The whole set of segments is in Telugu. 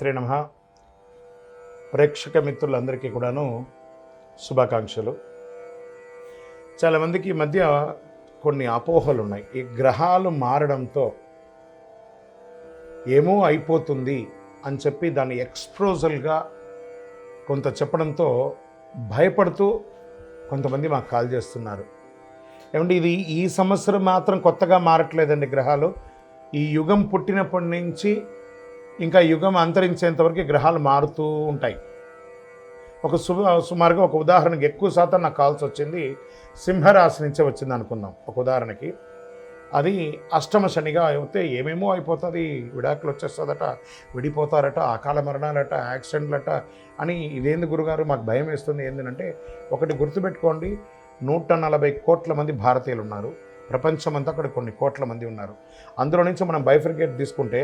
శ్రీమాత్రే నమః. ప్రేక్షక మిత్రులందరికీ కూడాను శుభాకాంక్షలు. చాలామందికి ఈ మధ్య కొన్ని అపోహలు ఉన్నాయి. ఈ గ్రహాలు మారడంతో ఏమో అయిపోతుంది అని చెప్పి దాన్ని ఎక్స్ప్రోజల్గా కొంత చెప్పడంతో భయపడుతూ కొంతమంది మాకు కాల్ చేస్తున్నారు. ఏమంటే ఇది ఈ సంవత్సరం మాత్రం కొత్తగా మారట్లేదండి గ్రహాలు. ఈ యుగం పుట్టినప్పటి నుంచి ఇంకా యుగం అంతరించేంతవరకు గ్రహాలు మారుతూ ఉంటాయి. సుమారుగా ఒక ఉదాహరణకి ఎక్కువ శాతం నాకు కాల్స్ వచ్చింది సింహరాశి నుంచే వచ్చింది అనుకుందాం. ఒక ఉదాహరణకి అది అష్టమ శనిగా అయితే ఏమేమో అయిపోతుంది, విడాకులు వచ్చేస్తుందట, విడిపోతారట, అకాల మరణాలట, యాక్సిడెంట్లట అని. ఇదేంది గురుగారు మాకు భయం వేస్తుంది ఏంటంటే, ఒకటి గుర్తుపెట్టుకోండి, 140 కోట్ల మంది భారతీయులు ఉన్నారు. ప్రపంచమంతా అక్కడ కొన్ని కోట్ల మంది ఉన్నారు. అందులో నుంచి మనం బైఫర్కేట్ తీసుకుంటే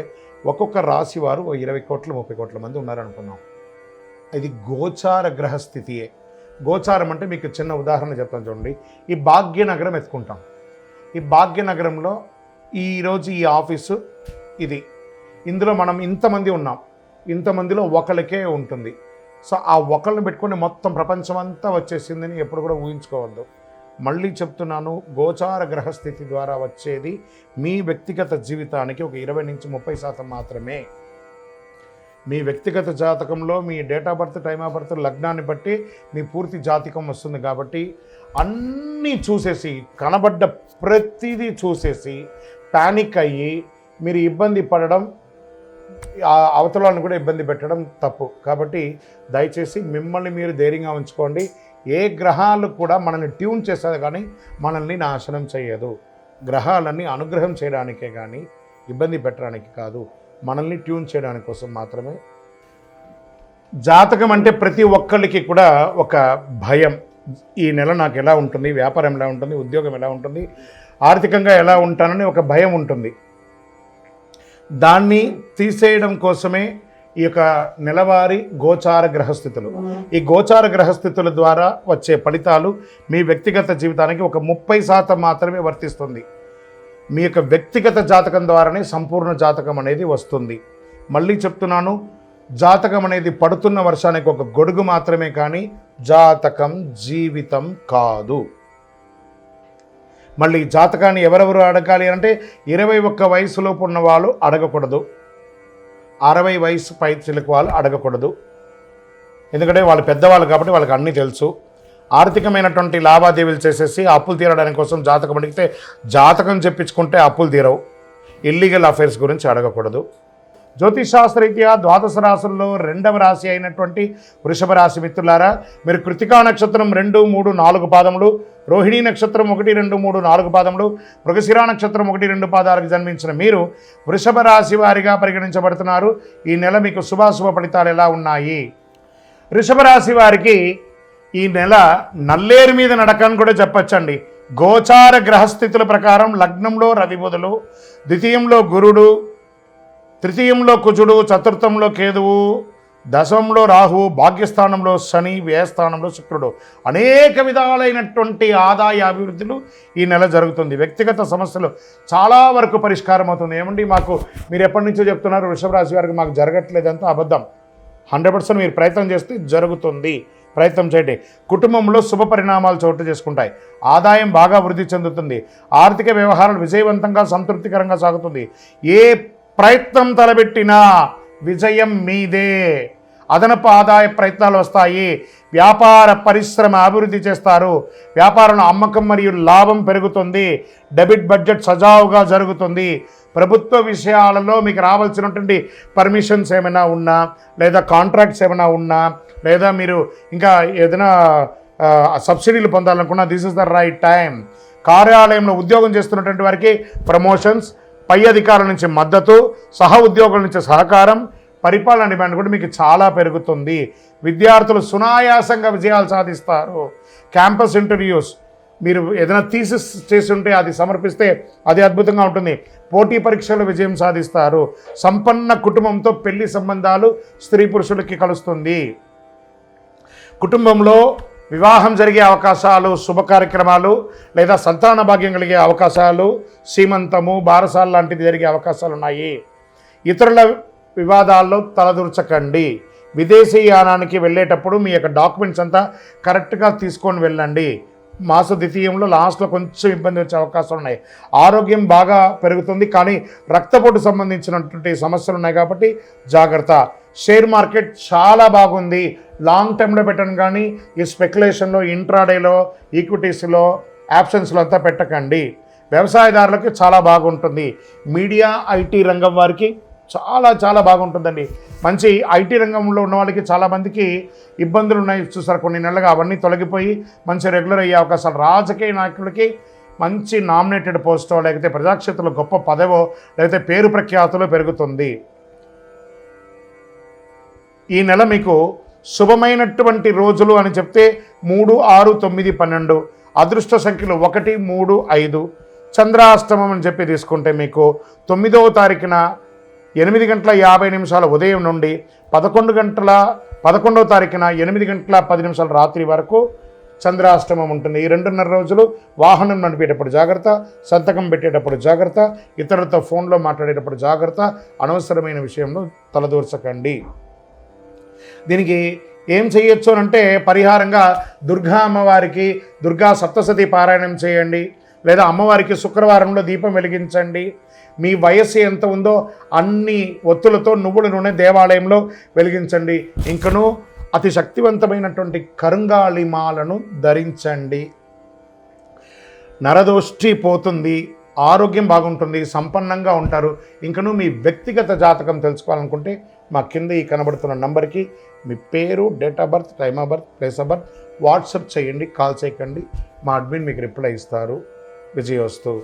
ఒక్కొక్క రాశి వారు 20 కోట్ల 30 కోట్ల మంది ఉన్నారనుకున్నాం. ఇది గోచార గ్రహస్థితియే. గోచారం అంటే మీకు చిన్న ఉదాహరణ చెప్తాను చూడండి. ఈ భాగ్యనగరం ఎత్తుకుంటాం. ఈ భాగ్యనగరంలో ఈరోజు ఈ ఆఫీసు ఇది, ఇందులో మనం ఇంతమంది ఉన్నాం. ఇంతమందిలో ఒకరికే ఉంటుంది. సో ఆ ఒకరిని పెట్టుకొని మొత్తం ప్రపంచం అంతా వచ్చేసిందని ఎప్పుడు కూడా ఊహించుకోవద్దు. మళ్ళీ చెప్తున్నాను, గోచార గ్రహస్థితి ద్వారా వచ్చేది మీ వ్యక్తిగత జీవితానికి ఒక 20 నుంచి 30% మాత్రమే. మీ వ్యక్తిగత జాతకంలో మీ date of birth, time of birth, లగ్నాన్ని బట్టి మీ పూర్తి జాతకం వస్తుంది. కాబట్టి అన్నీ చూసేసి, కనబడ్డ ప్రతిదీ చూసేసి ప్యానిక్ అయ్యి మీరు ఇబ్బంది పడడం, అవతలను కూడా ఇబ్బంది పెట్టడం తప్పు. కాబట్టి దయచేసి మిమ్మల్ని మీరు ధైర్యంగా ఉంచుకోండి. ఏ గ్రహాలు కూడా మనల్ని ట్యూన్ చేస్తుంది కానీ మనల్ని నాశనం చేయదు. గ్రహాలన్నీ అనుగ్రహం చేయడానికే కానీ ఇబ్బంది పెట్టడానికి కాదు, మనల్ని ట్యూన్ చేయడానికి కోసం మాత్రమే. జాతకం అంటే ప్రతి ఒక్కరికి కూడా ఒక భయం. ఈ నెల నాకు ఎలా ఉంటుంది, వ్యాపారం ఎలా ఉంటుంది, ఉద్యోగం ఎలా ఉంటుంది, ఆర్థికంగా ఎలా ఉంటానని ఒక భయం ఉంటుంది. దాన్ని తీసేయడం కోసమే ఈ యొక్క నెలవారీ గోచార గ్రహస్థితులు. ఈ గోచార గ్రహస్థితుల ద్వారా వచ్చే ఫలితాలు మీ వ్యక్తిగత జీవితానికి ఒక 30% మాత్రమే వర్తిస్తుంది. మీ యొక్క వ్యక్తిగత జాతకం ద్వారానే సంపూర్ణ జాతకం అనేది వస్తుంది. మళ్ళీ చెప్తున్నాను, జాతకం అనేది పడుతున్న వర్షానికి ఒక గొడుగు మాత్రమే, కానీ జాతకం జీవితం కాదు. మళ్ళీ జాతకాన్ని ఎవరెవరు అడగాలి అంటే 21 వయసులోపు ఉన్న వాళ్ళు అడగకూడదు, 60 వయసు పై చిలుకు వాళ్ళు అడగకూడదు. ఎందుకంటే వాళ్ళు పెద్దవాళ్ళు కాబట్టి వాళ్ళకి అన్నీ తెలుసు. ఆర్థికమైనటువంటి లావాదేవీలు చేసేసి అప్పులు తీరడానికి కోసం జాతకం అడిగితే, జాతకం చెప్పించుకుంటే అప్పులు తీరవు. ఇల్లీగల్ అఫైర్స్ గురించి అడగకూడదు. జ్యోతిషాస్త్రరీత్యా ద్వాదశ రాశుల్లో 2వ రాశి అయినటువంటి వృషభ రాశి మిత్రులారా, మీరు కృతికా నక్షత్రం 2, 3, 4 పాదములు, రోహిణీ నక్షత్రం 1, 2, 3, 4 పాదములు, మృగశిరా నక్షత్రం 1, 2 పాదాలకు జన్మించిన మీరు వృషభ రాశి వారిగా పరిగణించబడుతున్నారు. ఈ నెల మీకు శుభాశుభ ఫలితాలు ఎలా ఉన్నాయి? వృషభ రాశి వారికి ఈ నెల నల్లేరు మీద నడకని కూడా చెప్పచ్చండి. గోచార గ్రహస్థితుల ప్రకారం లగ్నంలో రవి బుధులు, ద్వితీయంలో గురుడు, తృతీయంలో కుజుడు, చతుర్థంలో కేతువు, దశమంలో రాహువు, భాగ్యస్థానంలో శని, వ్యయస్థానంలో శుక్రుడు. అనేక విధాలైనటువంటి ఆదాయ అభివృద్ధులు ఈ నెల జరుగుతుంది. వ్యక్తిగత సమస్యలు చాలా వరకు పరిష్కారం అవుతుంది. ఏమండి మాకు మీరు ఎప్పటి నుంచో చెప్తున్నారు వృషభ రాశి వారికి మాకు జరగట్లేదంతా అబద్ధం. 100% మీరు ప్రయత్నం చేస్తే జరుగుతుంది. ప్రయత్నం చేయండి. కుటుంబంలో శుభ పరిణామాలు చోటు చేసుకుంటాయి. ఆదాయం బాగా వృద్ధి చెందుతుంది. ఆర్థిక వ్యవహారాలు విజయవంతంగా సంతృప్తికరంగా సాగుతుంది. ఏ ప్రయత్నం తలబెట్టినా విజయం మీదే. అదనపు ఆదాయ ప్రయత్నాలు వస్తాయి. వ్యాపార పరిశ్రమ అభివృద్ధి చేస్తారు. వ్యాపారంలో అమ్మకం మరియు లాభం పెరుగుతుంది. డెబిట్ బడ్జెట్ సజావుగా జరుగుతుంది. ప్రభుత్వ విషయాలలో మీకు రావాల్సినటువంటి పర్మిషన్స్ ఏమైనా ఉన్నా, లేదా కాంట్రాక్ట్స్ ఏమైనా ఉన్నా, లేదా మీరు ఇంకా ఏదైనా సబ్సిడీలు పొందాలనుకున్నా, this is the right time. కార్యాలయంలో ఉద్యోగం చేస్తున్నటువంటి వారికి ప్రమోషన్స్, పై అధికారుల నుంచి మద్దతు, సహ ఉద్యోగుల నుంచి సహకారం, పరిపాలన డిమాండ్ కూడా మీకు చాలా పెరుగుతుంది. విద్యార్థులు సునాయాసంగా విజయాలు సాధిస్తారు. క్యాంపస్ ఇంటర్వ్యూస్ మీరు ఏదైనా థీసిస్ చేసి ఉంటే అది సమర్పిస్తే అది అద్భుతంగా ఉంటుంది. పోటీ పరీక్షలు విజయం సాధిస్తారు. సంపన్న కుటుంబంతో పెళ్లి సంబంధాలు స్త్రీ పురుషులకి కలుస్తుంది. కుటుంబంలో వివాహం జరిగే అవకాశాలు, శుభ కార్యక్రమాలు లేదా సంతాన భాగ్యం కలిగే అవకాశాలు, సీమంతము, బారసాల లాంటిది జరిగే అవకాశాలు ఉన్నాయి. ఇతరుల వివాదాల్లో తలదూర్చకండి. విదేశీయానానికి వెళ్ళేటప్పుడు మీ యొక్క డాక్యుమెంట్స్ అంతా కరెక్ట్గా తీసుకొని వెళ్ళండి. మాస ద్వితీయంలో లాస్ట్లో కొంచెం ఇబ్బంది వచ్చే అవకాశాలు ఉన్నాయి. ఆరోగ్యం బాగా పెరుగుతుంది, కానీ రక్తపోటు సంబంధించినటువంటి సమస్యలు ఉన్నాయి కాబట్టి జాగ్రత్త. షేర్ మార్కెట్ చాలా బాగుంది. లాంగ్ టర్మ్లో పెట్టండి, కానీ ఈ స్పెక్యులేషన్లో, ఇంట్రాడేలో, ఈక్విటీస్లో, ఆప్షన్స్లో అంతా పెట్టకండి. వ్యవసాయదారులకు చాలా బాగుంటుంది. మీడియా, ఐటీ రంగం వారికి చాలా చాలా బాగుంటుందండి. మంచి ఐటీ రంగంలో ఉన్న వాళ్ళకి చాలామందికి ఇబ్బందులు ఉన్నాయి చూసారు కొన్ని నెలలుగా, అవన్నీ తొలగిపోయి మంచి రెగ్యులర్ అయ్యే అవకాశాలు. రాజకీయ నాయకులకి మంచి నామినేటెడ్ పోస్టో, లేకపోతే ప్రజాక్షేత్రంలో గొప్ప పదవో, లేకపోతే పేరు ప్రఖ్యాతులు పెరుగుతుంది. ఈ నెల మీకు శుభమైనటువంటి రోజులు అని చెప్తే 3, 6, 9, 12. అదృష్ట సంఖ్యలు 1, 3, 5. చంద్రాష్టమం అని చెప్పి తీసుకుంటే మీకు 9వ తారీఖున 8:50 ఉదయం నుండి 11వ తారీఖున 8:10 రాత్రి వరకు చంద్రాష్టమం ఉంటుంది. ఈ 2.5 రోజులు వాహనం నడిపేటప్పుడు జాగ్రత్త, సంతకం పెట్టేటప్పుడు జాగ్రత్త, ఇతరులతో ఫోన్లో మాట్లాడేటప్పుడు జాగ్రత్త, అనవసరమైన విషయంలో తలదూర్చకండి. దీనికి ఏం చేయొచ్చు అంటే పరిహారంగా దుర్గా అమ్మవారికి దుర్గా సప్తశతి పారాయణం చేయండి, లేదా అమ్మవారికి శుక్రవారంలో దీపం వెలిగించండి. మీ వయస్సు ఎంత ఉందో అన్ని ఒత్తులతో నువ్వుల నూనె దేవాలయంలో వెలిగించండి. ఇంకనూ అతి శక్తివంతమైనటువంటి కరుంగాళిమాలను ధరించండి. నరదోష్టి పోతుంది, ఆరోగ్యం బాగుంటుంది, సంపన్నంగా ఉంటారు. ఇంకనూ మీ వ్యక్తిగత జాతకం తెలుసుకోవాలనుకుంటే మా కింద ఈ కనబడుతున్న నంబర్కి మీ పేరు, date of birth, time of birth, place of birth WhatsApp చేయండి, కాల్ చేయకండి. మా అడ్మిన్ మీకు రిప్లై ఇస్తారు. విజయోస్తు.